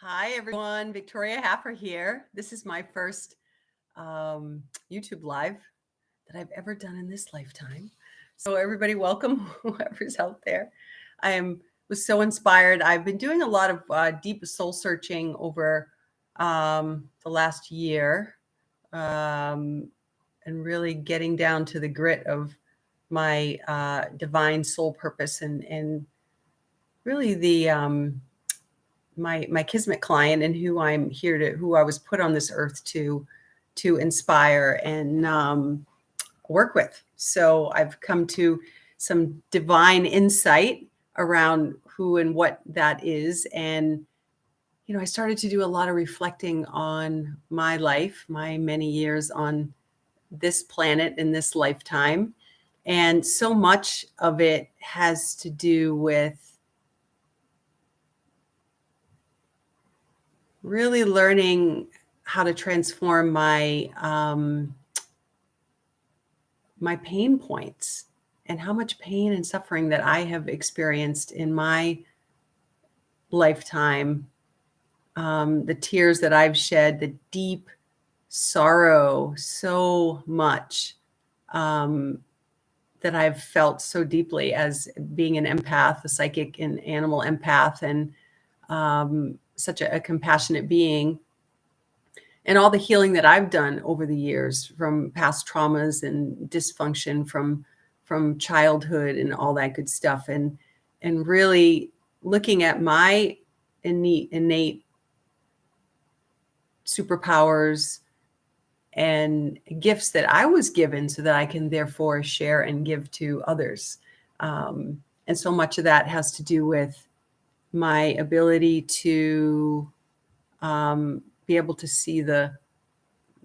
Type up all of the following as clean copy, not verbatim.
Hi, everyone. Victoria Haffer here. This is my first YouTube live that I've ever done in this lifetime. So, everybody, welcome, whoever's out there. Was so inspired. I've been doing a lot of deep soul searching over the last year, and really getting down to the grit of my divine soul purpose and really the my kismet client and who I was put on this earth to inspire and work with. So I've come to some divine insight around who and what that is. And, I started to do a lot of reflecting on my life, my many years on this planet in this lifetime. And so much of it has to do with really learning how to transform my pain points and how much pain and suffering that I have experienced in my lifetime, the tears that I've shed, the deep sorrow, so much that I've felt so deeply as being an empath, a psychic and animal empath, and such a compassionate being. And all the healing that I've done over the years from past traumas and dysfunction from childhood and all that good stuff, and really looking at my innate superpowers and gifts that I was given so that I can therefore share and give to others. And so much of that has to do with my ability to be able to see the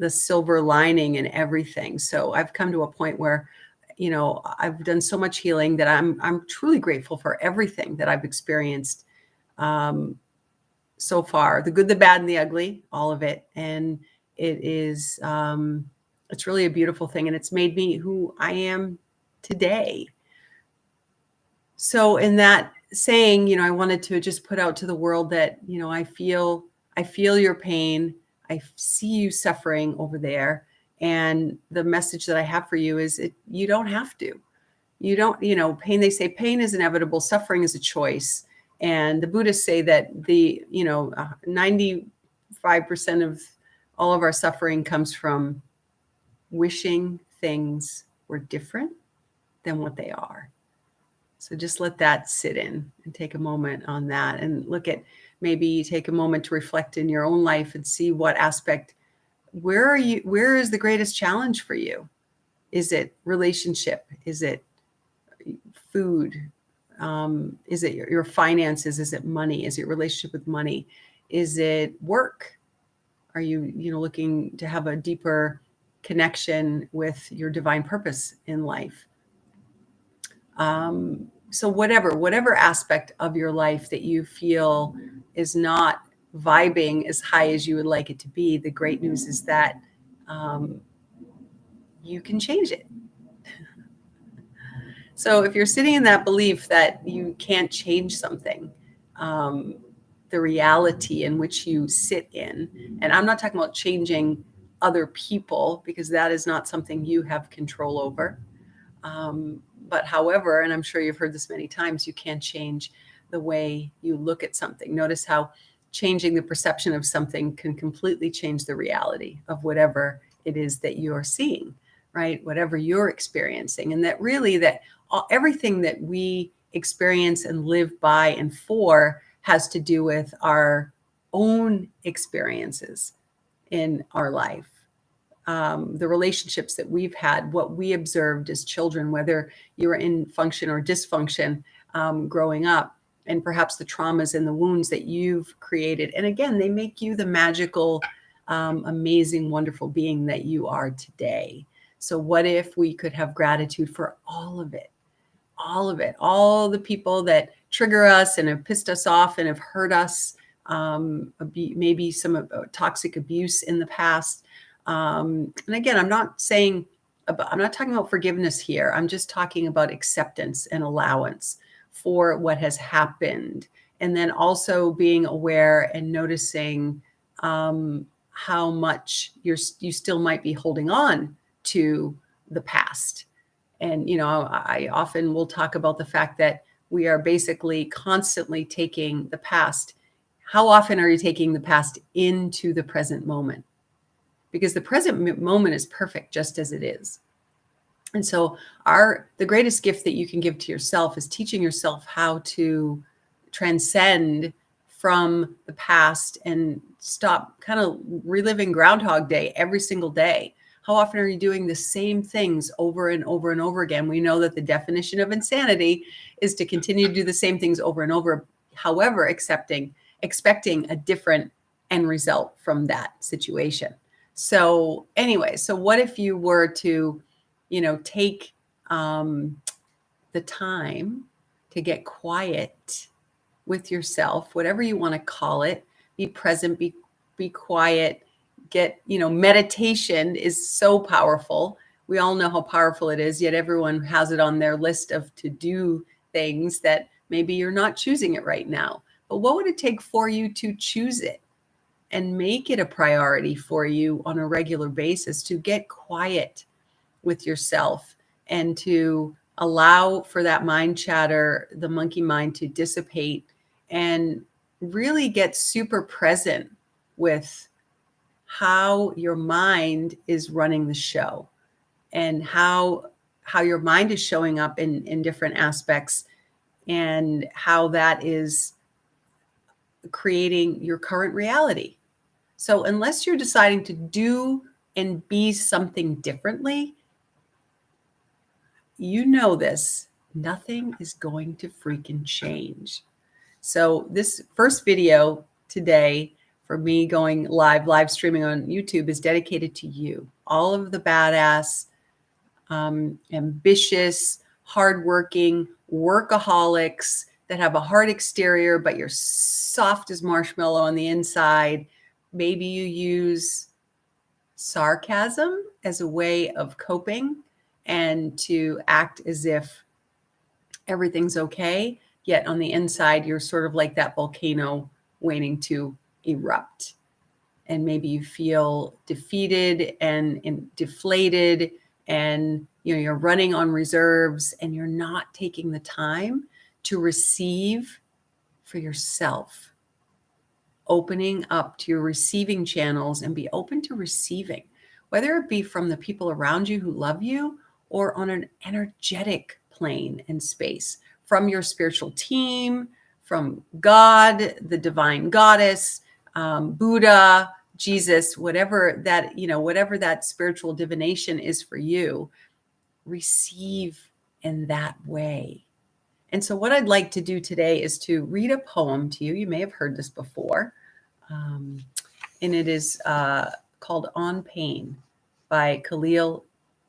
silver lining in everything. So I've come to a point where, I've done so much healing that I'm truly grateful for everything that I've experienced so far, the good, the bad, and the ugly, all of it. And it is, it's really a beautiful thing. And it's made me who I am today. So in that saying, I wanted to just put out to the world that, I feel your pain. I see you suffering over there. And the message that I have for you is you don't have to. You don't, pain, they say pain is inevitable. Suffering is a choice. And the Buddhists say that 95% of all of our suffering comes from wishing things were different than what they are. So just let that sit in and take a moment on that and maybe take a moment to reflect in your own life and see what aspect, where is the greatest challenge for you? Is it relationship? Is it food? Is it your finances? Is it money? Is it your relationship with money? Is it work? Are you, looking to have a deeper connection with your divine purpose in life? So whatever aspect of your life that you feel is not vibing as high as you would like it to be, the great news is that you can change it. So if you're sitting in that belief that you can't change something, the reality in which you sit in, and I'm not talking about changing other people because that is not something you have control over. But however, and I'm sure you've heard this many times, you can change the way you look at something. Notice how changing the perception of something can completely change the reality of whatever it is that you're seeing, right? Whatever you're experiencing. And that really everything that we experience and live by and for has to do with our own experiences in our life. The relationships that we've had, what we observed as children, whether you were in function or dysfunction growing up, and perhaps the traumas and the wounds that you've created. And again, they make you the magical, amazing, wonderful being that you are today. So what if we could have gratitude for all of it, all the people that trigger us and have pissed us off and have hurt us, maybe some toxic abuse in the past. And again, I'm not talking about forgiveness here. I'm just talking about acceptance and allowance for what has happened And then also being aware and noticing how much you still might be holding on to the past. And, I often will talk about the fact that we are basically constantly taking the past. How often are you taking the past into the present moment? Because the present moment is perfect just as it is. And so the greatest gift that you can give to yourself is teaching yourself how to transcend from the past and stop kind of reliving Groundhog Day every single day. How often are you doing the same things over and over and over again? We know that the definition of insanity is to continue to do the same things over and over, however, expecting a different end result from that situation. So anyway, so what if you were to, take the time to get quiet with yourself, whatever you want to call it, be present, be quiet, meditation is so powerful. We all know how powerful it is, yet everyone has it on their list of to-do things that maybe you're not choosing it right now. But what would it take for you to choose it and make it a priority for you on a regular basis to get quiet with yourself and to allow for that mind chatter, the monkey mind, to dissipate and really get super present with how your mind is running the show and how your mind is showing up in different aspects and how that is creating your current reality. So unless you're deciding to do and be something differently, this, nothing is going to freaking change. So this first video today for me going live streaming on YouTube is dedicated to you, all of the badass, ambitious, hardworking workaholics that have a hard exterior, but you're soft as marshmallow on the inside. Maybe you use sarcasm as a way of coping and to act as if everything's okay, yet on the inside, you're sort of like that volcano waiting to erupt. And maybe you feel defeated and deflated, and you're running on reserves and you're not taking the time to receive for yourself, opening up to your receiving channels and be open to receiving, whether it be from the people around you who love you or on an energetic plane and space, from your spiritual team, from God, the divine goddess, Buddha, Jesus, whatever that spiritual divination is for you, receive in that way. And so what I'd like to do today is to read a poem to you. You may have heard this before. And it is called On Pain by Khalil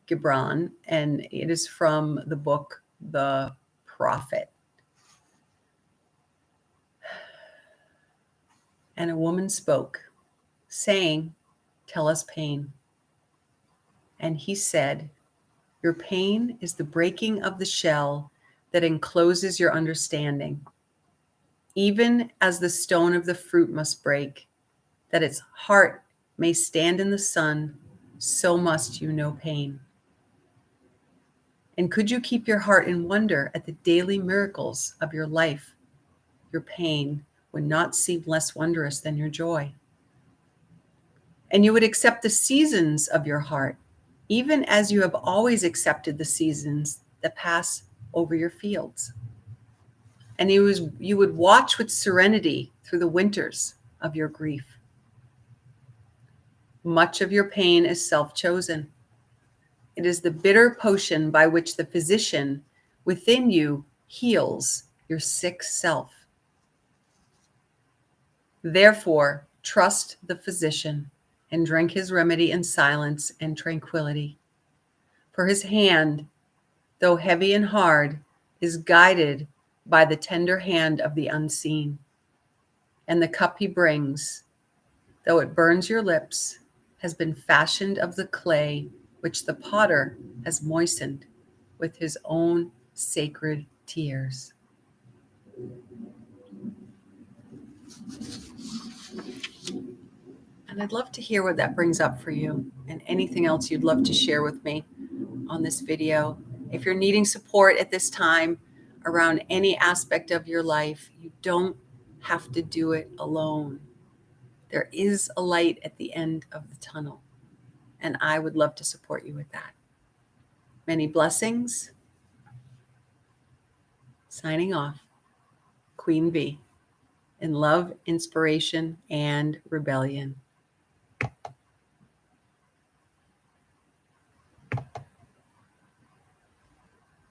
Gibran, and it is from the book The Prophet. And a woman spoke, saying, "Tell us pain." And he said, "Your pain is the breaking of the shell that encloses your understanding. Even as the stone of the fruit must break, that its heart may stand in the sun, so must you know pain. And could you keep your heart in wonder at the daily miracles of your life, your pain would not seem less wondrous than your joy. And you would accept the seasons of your heart, even as you have always accepted the seasons that pass over your fields. And you would watch with serenity through the winters of your grief. Much of your pain is self-chosen. It is the bitter potion by which the physician within you heals your sick self. Therefore, trust the physician and drink his remedy in silence and tranquility. For his hand, though heavy and hard, is guided by the tender hand of the unseen. And the cup he brings, though it burns your lips, has been fashioned of the clay which the potter has moistened with his own sacred tears. And I'd love to hear what that brings up for you and anything else you'd love to share with me on this video. If you're needing support at this time around any aspect of your life, you don't have to do it alone. There is a light at the end of the tunnel, and I would love to support you with that. Many blessings. Signing off, Queen V, in love, inspiration, and rebellion.